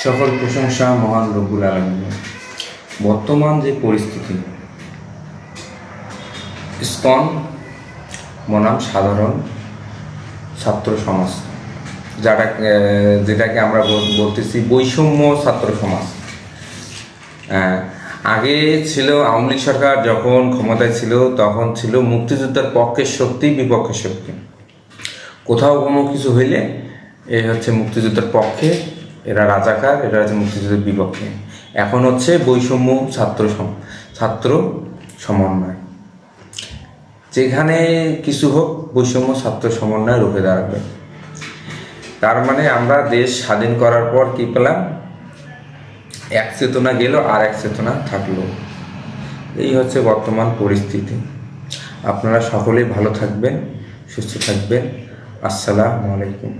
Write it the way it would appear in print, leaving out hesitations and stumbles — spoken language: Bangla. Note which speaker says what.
Speaker 1: সকল প্রশংসা মহান রব্বুল আলামিনের। বর্তমান যে পরিস্থিতি, ইসকন বনাম সাধারণ ছাত্র সমাজ, যেটাকে আমরা বলতেছি বৈষম্য ছাত্র সমাজ। আগে ছিল আওয়ামী লীগ সরকার যখন ক্ষমতায় ছিল, তখন ছিল মুক্তিযোদ্ধার পক্ষের শক্তি বিপক্ষের শক্তি। কোথাও কোনো কিছু হইলে এ হচ্ছে মুক্তিযুদ্ধের পক্ষে, এরা রাজাকার, এরা হচ্ছে মুক্তিযুদ্ধের বিপক্ষে। এখন হচ্ছে বৈষম্য ছাত্র সমন্বয়। যেখানে কিছু হোক, বৈষম্য ছাত্র সমন্বয় রুখে দাঁড়াবে। তার মানে আমরা দেশ স্বাধীন করার পর কি পেলাম? এক চেতনা গেল আর এক চেতনা থাকলো। এই হচ্ছে বর্তমান পরিস্থিতি। আপনারা সকলেই ভালো থাকবেন, সুস্থ থাকবেন। আসসালামু আলাইকুম।